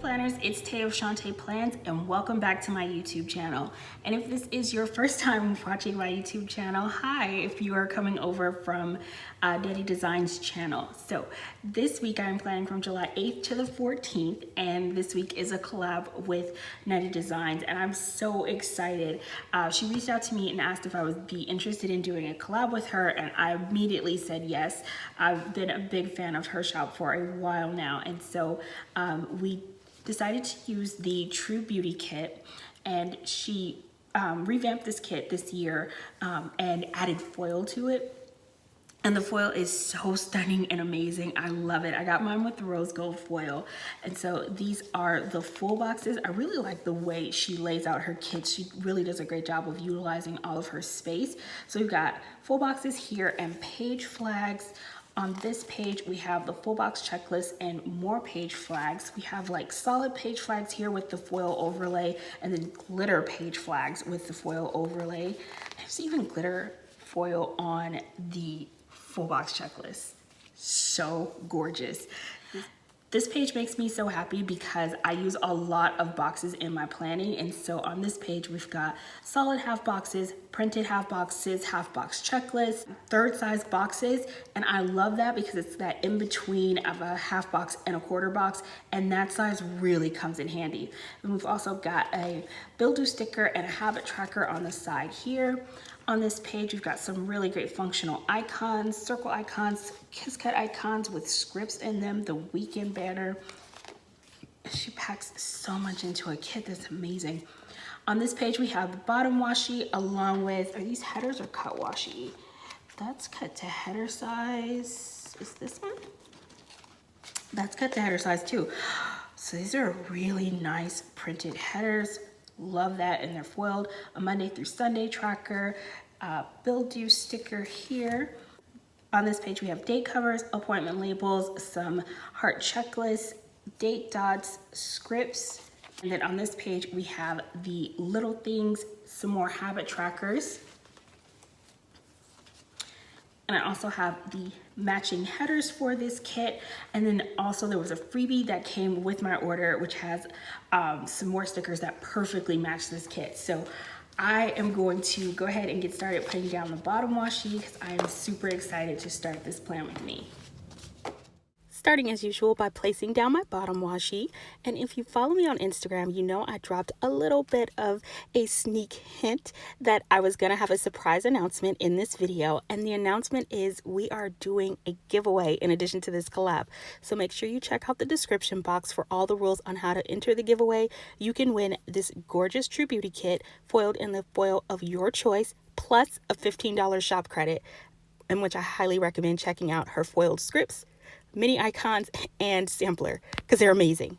planners, it's Tay of Shantae Plans, and welcome back to my YouTube channel. And if this is your first time watching my YouTube channel, hi, if you are coming over from Nedi Designs channel. So this week I'm planning from July 8th to the 14th, and this week is a collab with Nedi Designs, and I'm so excited. She reached out to me and asked if I would be interested in doing a collab with her, and I immediately said yes. I've been a big fan of her shop for a while now, and so we decided to use the True Beauty kit, and she revamped this kit this year and added foil to it. And the foil is so stunning and amazing. I love it. I got mine with the rose gold foil. And so these are the full boxes. I really like the way she lays out her kits. She really does a great job of utilizing all of her space. So we've got full boxes here and page flags. On this page, we have the full box checklist and more page flags. We have like solid page flags here with the foil overlay, and then glitter page flags with the foil overlay. There's even glitter foil on the full box checklist. So gorgeous. This page makes me so happy because I use a lot of boxes in my planning, and so on this page we've got solid half boxes, printed half boxes, half box checklist, third size boxes, and I love that because it's that in between of a half box and a quarter box, and that size really comes in handy. And we've also got a build-do sticker and a habit tracker on the side here. On this page, we've got some really great functional icons, circle icons, kiss cut icons with scripts in them, the weekend banner. She packs so much into a kit that's amazing. On this page, we have the bottom washi along with, are these headers or cut washi? That's cut to header size. Is this one? That's cut to header size too. So these are really nice printed headers. Love that, and they're foiled. A Monday through Sunday tracker, build-do sticker here. On this page we have date covers, appointment labels, some heart checklists, date dots, scripts, and then on this page we have the little things, some more habit trackers. And I also have the matching headers for this kit. And then also there was a freebie that came with my order, which has some more stickers that perfectly match this kit. So I am going to go ahead and get started putting down the bottom washi because I am super excited to start this plan with me. Starting as usual by placing down my bottom washi, and if you follow me on Instagram, you know I dropped a little bit of a sneak hint that I was gonna have a surprise announcement in this video, and the announcement is we are doing a giveaway in addition to this collab. So make sure you check out the description box for all the rules on how to enter the giveaway. You can win this gorgeous True Beauty kit foiled in the foil of your choice, plus a $15 shop credit, in which I highly recommend checking out her foiled scripts, mini icons, and sampler because they're amazing.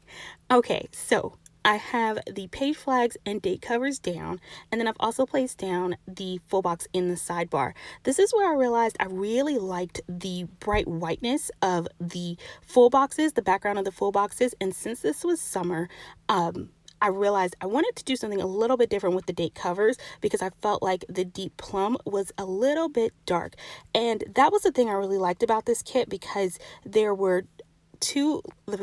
Okay, so I have the page flags and date covers down, and then I've also placed down the full box in the sidebar. This is where I realized I really liked the bright whiteness of the full boxes, the background of the full boxes, and since this was summer, I realized I wanted to do something a little bit different with the date covers because I felt like the deep plum was a little bit dark. And that was the thing I really liked about this kit because there was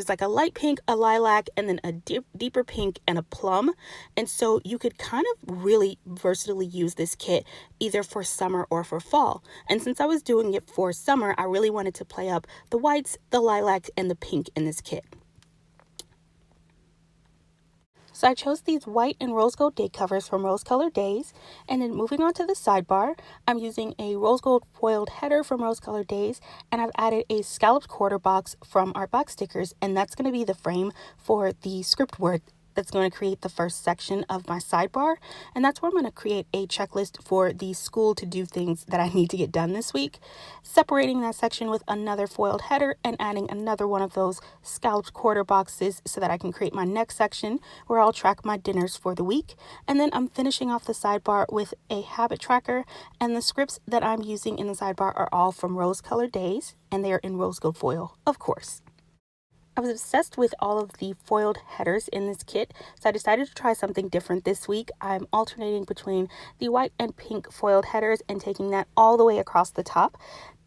like a light pink, a lilac, and then a deeper pink and a plum. And so you could kind of really versatilely use this kit either for summer or for fall. And since I was doing it for summer, I really wanted to play up the whites, the lilacs, and the pink in this kit. So I chose these white and rose gold date covers from Rose Colored Daze. And then moving on to the sidebar, I'm using a rose gold foiled header from Rose Colored Daze, and I've added a scalloped quarter box from Artbox Stickers, and that's going to be the frame for the script word that's going to create the first section of my sidebar. And that's where I'm going to create a checklist for the school to do things that I need to get done this week, separating that section with another foiled header and adding another one of those scalloped quarter boxes so that I can create my next section where I'll track my dinners for the week. And then I'm finishing off the sidebar with a habit tracker, and the scripts that I'm using in the sidebar are all from Rose Colored Daze, and they are in rose gold foil, of course. I was obsessed with all of the foiled headers in this kit, so I decided to try something different this week. I'm alternating between the white and pink foiled headers and taking that all the way across the top.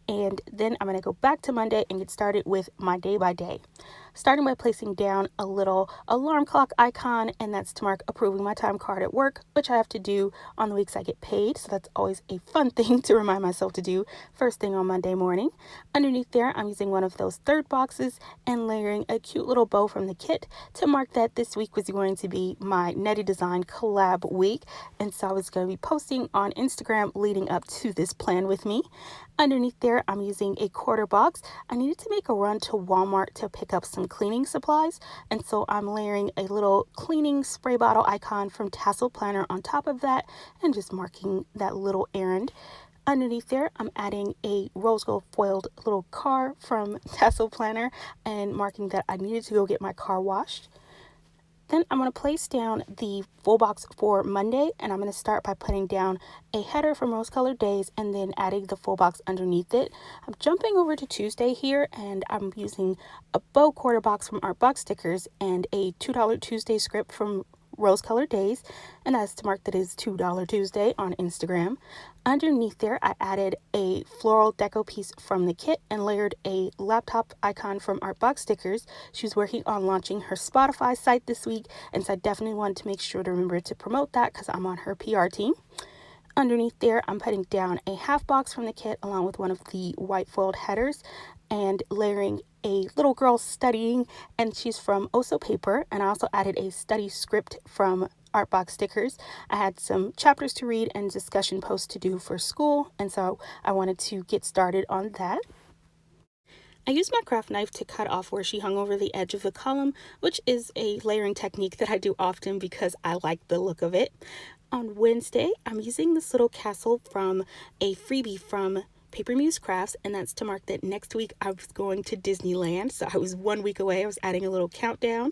And then I'm going to go back to Monday and get started with my day by day. starting by placing down a little alarm clock icon, and that's to mark approving my time card at work, which I have to do on the weeks I get paid. So that's always a fun thing to remind myself to do first thing on Monday morning. Underneath there, I'm using one of those third boxes and layering a cute little bow from the kit to mark that this week was going to be my Nedi Design collab week. And so I was going to be posting on Instagram leading up to this plan with me. Underneath there, I'm using a quarter box. I needed to make a run to Walmart to pick up some cleaning supplies, and so I'm layering a little cleaning spray bottle icon from Tasseled planner on top of that and just marking that little errand. Underneath there, I'm adding a rose gold foiled little car from Tasseled planner and marking that I needed to go get my car washed. Then I'm going to place down the full box for Monday, and I'm going to start by putting down a header from Rose Colored Daze and then adding the full box underneath it. I'm jumping over to Tuesday here, and I'm using a bow quarter box from Artbox Stickers and a $2 Tuesday script from Rose Colored Daze, and that's to mark that it's $2 Tuesday on Instagram. Underneath there, I added a floral deco piece from the kit and layered a laptop icon from Artbox Stickers. She's working on launching her Spotify site this week, and so I definitely wanted to make sure to remember to promote that because I'm on her PR team. Underneath there, I'm putting down a half box from the kit along with one of the white foiled headers and layering a little girl studying, and she's from Oso Paper. And I also added a study script from Artbox Stickers. I had some chapters to read and discussion posts to do for school, and so I wanted to get started on that. I used my craft knife to cut off where she hung over the edge of the column, which is a layering technique that I do often because I like the look of it. On Wednesday, I'm using this little castle from a freebie from Paper Muse Crafts, and that's to mark that next week I was going to Disneyland. So I was 1 week away. I was adding a little countdown.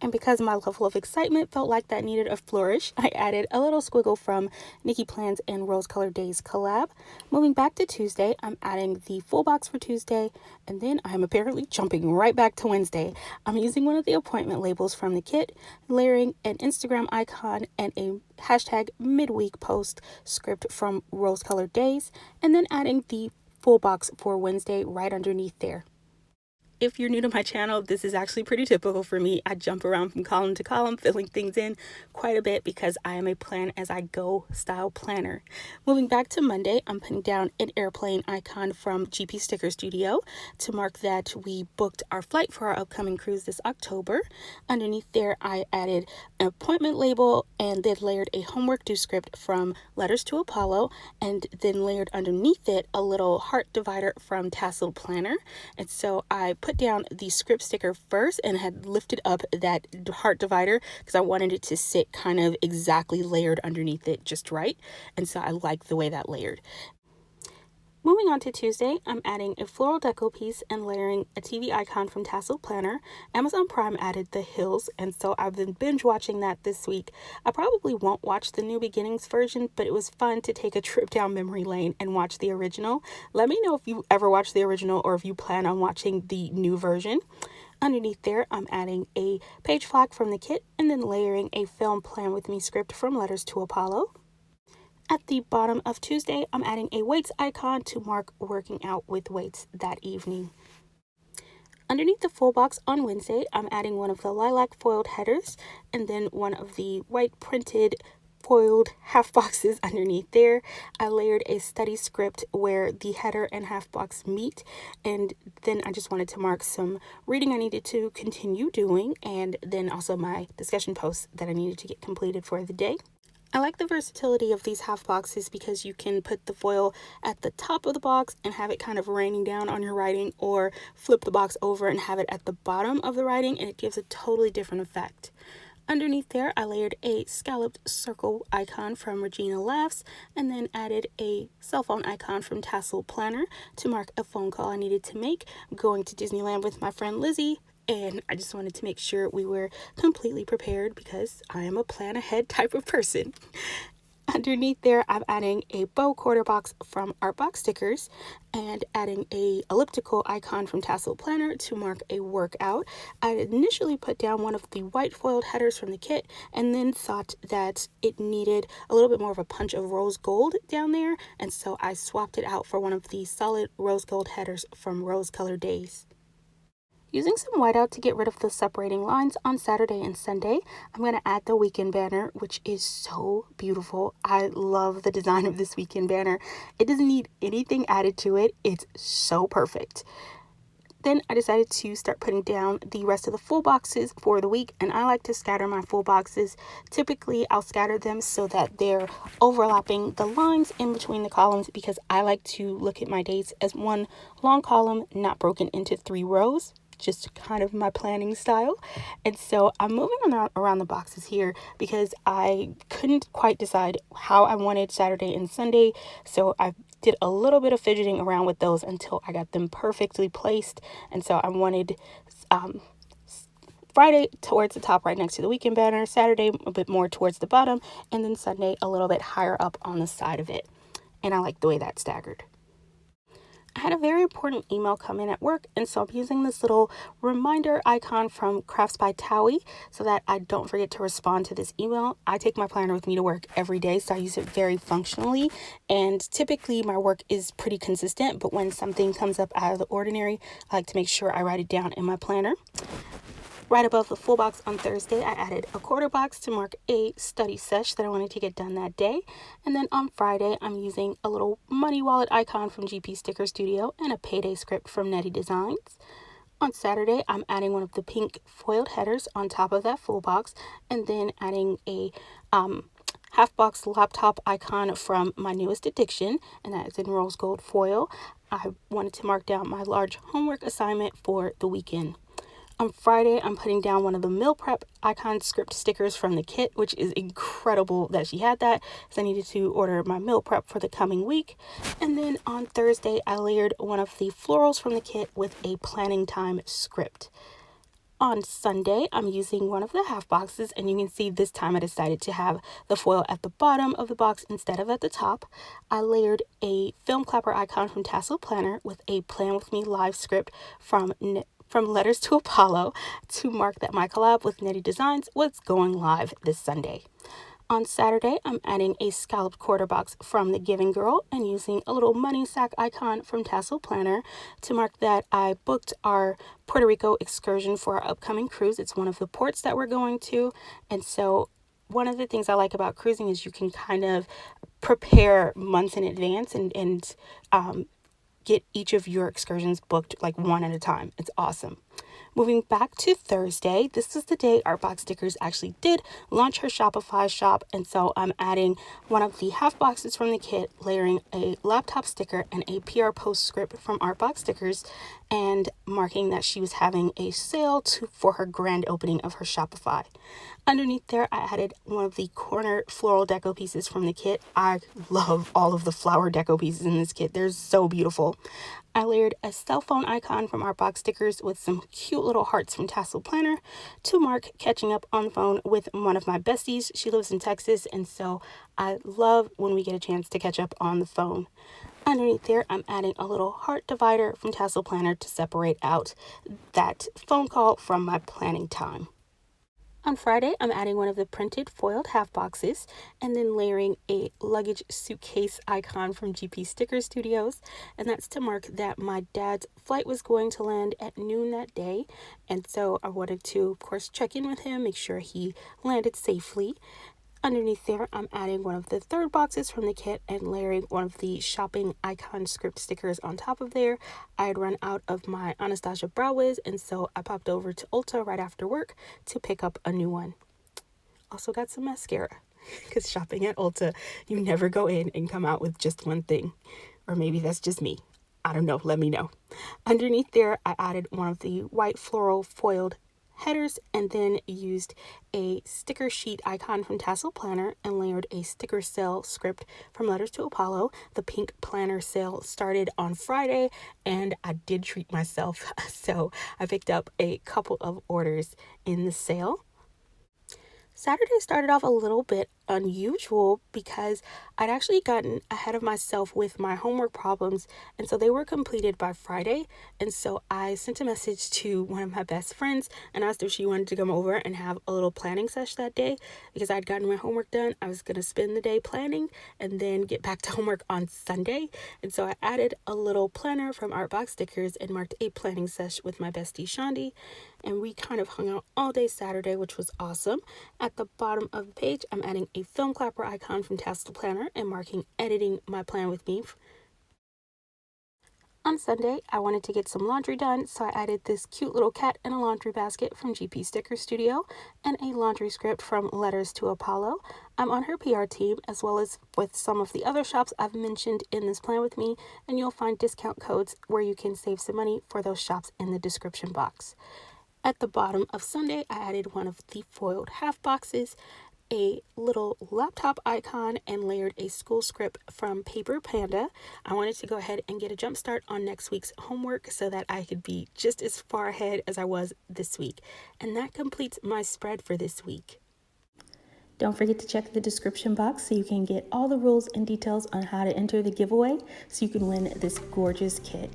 And because my level of excitement felt like that needed a flourish, I added a little squiggle from Nikki Plans and Rose Colored Daze collab. Moving back to Tuesday, I'm adding the full box for Tuesday, and then I'm apparently jumping right back to Wednesday. I'm using one of the appointment labels from the kit, layering an Instagram icon and a hashtag midweek post script from Rose Colored Daze, and then adding the full box for Wednesday right underneath there. If you're new to my channel, this is actually pretty typical for me. I jump around from column to column, filling things in quite a bit because I am a plan as I go style planner. Moving back to Monday, I'm putting down an airplane icon from GP Sticker Studio to mark that we booked our flight for our upcoming cruise this October. Underneath there, I added an appointment label and then layered a homework due script from Letters to Apollo, and then layered underneath it a little heart divider from Tasseled planner. And so I put down the script sticker first and had lifted up that heart divider because I wanted it to sit kind of exactly layered underneath it just right, and so I like the way that layered. Moving on to Tuesday, I'm adding a floral deco piece and layering a TV icon from Tasseled Planner. Amazon Prime added The Hills, and so I've been binge watching that this week. I probably won't watch the New Beginnings version, but it was fun to take a trip down memory lane and watch the original. Let me know if you ever watched the original or if you plan on watching the new version. Underneath there, I'm adding a page flag from the kit and then layering a film Plan With Me script from Letters to Apollo. At the bottom of Tuesday, I'm adding a weights icon to mark working out with weights that evening. Underneath the full box on Wednesday, I'm adding one of the lilac foiled headers and then one of the white printed foiled half boxes underneath there. I layered a study script where the header and half box meet, and then I just wanted to mark some reading I needed to continue doing, and then also my discussion posts that I needed to get completed for the day. I like the versatility of these half boxes because you can put the foil at the top of the box and have it kind of raining down on your writing, or flip the box over and have it at the bottom of the writing, and it gives a totally different effect. Underneath there, I layered a scalloped circle icon from Regina Laughs and then added a cell phone icon from Tasseled Planner to mark a phone call I needed to make. I'm going to Disneyland with my friend Lizzie, and I just wanted to make sure we were completely prepared because I am a plan ahead type of person. Underneath there, I'm adding a bow quarter box from Artbox Stickers and adding a elliptical icon from Tasseled Planner to mark a workout. I initially put down one of the white foiled headers from the kit and then thought that it needed a little bit more of a punch of rose gold down there, and so I swapped it out for one of the solid rose gold headers from Rose Colored Daze. Using some whiteout to get rid of the separating lines on Saturday and Sunday, I'm going to add the weekend banner, which is so beautiful. I love the design of this weekend banner. It doesn't need anything added to it. It's so perfect. Then I decided to start putting down the rest of the full boxes for the week, and I like to scatter my full boxes. Typically, I'll scatter them so that they're overlapping the lines in between the columns, because I like to look at my dates as one long column, not broken into 3 rows. Just kind of my planning style. And so I'm moving around the boxes here because I couldn't quite decide how I wanted Saturday and Sunday, so I did a little bit of fidgeting around with those until I got them perfectly placed. And so I wanted Friday towards the top right next to the weekend banner, Saturday a bit more towards the bottom, and then Sunday a little bit higher up on the side of it. And I like the way that's staggered. I had a very important email come in at work, and so I'm using this little reminder icon from Crafts by Thaowie so that I don't forget to respond to this email. I take my planner with me to work every day, so I use it very functionally, and typically my work is pretty consistent, but when something comes up out of the ordinary, I like to make sure I write it down in my planner. Right above the full box on Thursday, I added a quarter box to mark a study sesh that I wanted to get done that day. And then on Friday, I'm using a little money wallet icon from GP Sticker Studio and a payday script from Nedi Designs. On Saturday, I'm adding one of the pink foiled headers on top of that full box, and then adding a half box laptop icon from my newest addiction, and that is in rose gold foil. I wanted to mark down my large homework assignment for the weekend. On Friday, I'm putting down one of the meal prep icon script stickers from the kit, which is incredible that she had that, because I needed to order my meal prep for the coming week. And then on Thursday, I layered one of the florals from the kit with a planning time script. On Sunday, I'm using one of the half boxes, and you can see this time I decided to have the foil at the bottom of the box instead of at the top. I layered a film clapper icon from Tasseled Planner with a Plan With Me live script from Letters to Apollo to mark that my collab with Nedi Designs was going live this Sunday. On Saturday, I'm adding a scalloped quarter box from The Giving Girl and using a little money sack icon from Tasseled Planner to mark that I booked our Puerto Rico excursion for our upcoming cruise. It's one of the ports that we're going to, and so one of the things I like about cruising is you can kind of prepare months in advance and get each of your excursions booked like one at a time. It's awesome. Moving back to Thursday, this is the day Artbox Stickers actually did launch her Shopify shop, and so I'm adding one of the half boxes from the kit, layering a laptop sticker and a PR post script from Artbox Stickers, and marking that she was having a sale for her grand opening of her Shopify. Underneath there, I added one of the corner floral deco pieces from the kit. I love all of the flower deco pieces in this kit. They're so beautiful. I layered a cell phone icon from Artbox Stickers with some cute little hearts from Tasseled Planner to mark catching up on the phone with one of my besties. She lives in Texas, and so I love when we get a chance to catch up on the phone. Underneath there, I'm adding a little heart divider from Tasseled Planner to separate out that phone call from my planning time. On Friday, I'm adding one of the printed foiled half boxes and then layering a luggage suitcase icon from GP Sticker Studios, and that's to mark that my dad's flight was going to land at noon that day, and so I wanted to, of course, check in with him, make sure he landed safely. Underneath there, I'm adding one of the third boxes from the kit and layering one of the shopping icon script stickers on top of there. I had run out of my Anastasia Brow Wiz, and so I popped over to Ulta right after work to pick up a new one. Also got some mascara, because shopping at Ulta, you never go in and come out with just one thing. Or maybe that's just me. I don't know. Let me know. Underneath there, I added one of the white floral foiled headers and then used a sticker sheet icon from Tasseled Planner and layered a sticker sale script from Letters to Apollo. The pink planner sale started on Friday, and I did treat myself, so I picked up a couple of orders in the sale. Saturday started off a little bit unusual because I'd actually gotten ahead of myself with my homework problems, and so they were completed by Friday. And so I sent a message to one of my best friends and asked if she wanted to come over and have a little planning sesh that day because I'd gotten my homework done. I was going to spend the day planning and then get back to homework on Sunday. And so I added a little planner from Artbox Stickers and marked a planning sesh with my bestie Shandi, and we kind of hung out all day Saturday, which was awesome. At the bottom of the page, I'm adding a film clapper icon from Tasseled Planner and marking editing my plan with me. On Sunday, I wanted to get some laundry done, so I added this cute little cat in a laundry basket from GP Sticker Studio and a laundry script from Letters to Apollo. I'm on her PR team, as well as with some of the other shops I've mentioned in this plan with me, and you'll find discount codes where you can save some money for those shops in the description box. At the bottom of Sunday, I added one of the foiled half boxes, a little laptop icon, and layered a school script from Paper Panda. I wanted to go ahead and get a jump start on next week's homework so that I could be just as far ahead as I was this week. And that completes my spread for this week. Don't forget to check the description box so you can get all the rules and details on how to enter the giveaway so you can win this gorgeous kit.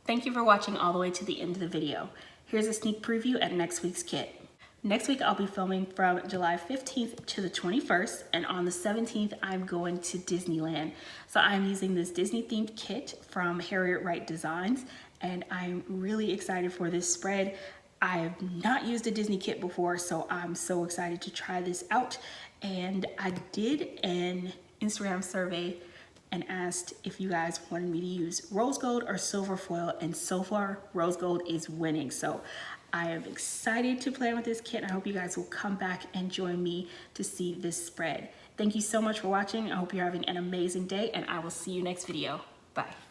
Thank you for watching all the way to the end of the video. Here's a sneak preview at next week's kit. Next week, I'll be filming from July 15th to the 21st, and on the 17th, I'm going to Disneyland. So I'm using this Disney-themed kit from Harriet Wright Designs, and I'm really excited for this spread. I've not used a Disney kit before, so I'm so excited to try this out. And I did an Instagram survey and asked if you guys wanted me to use rose gold or silver foil, and so far rose gold is winning. So I am excited to play with this kit. I hope you guys will come back and join me to see this spread. Thank you so much for watching. I hope you're having an amazing day, and I will see you next video. Bye.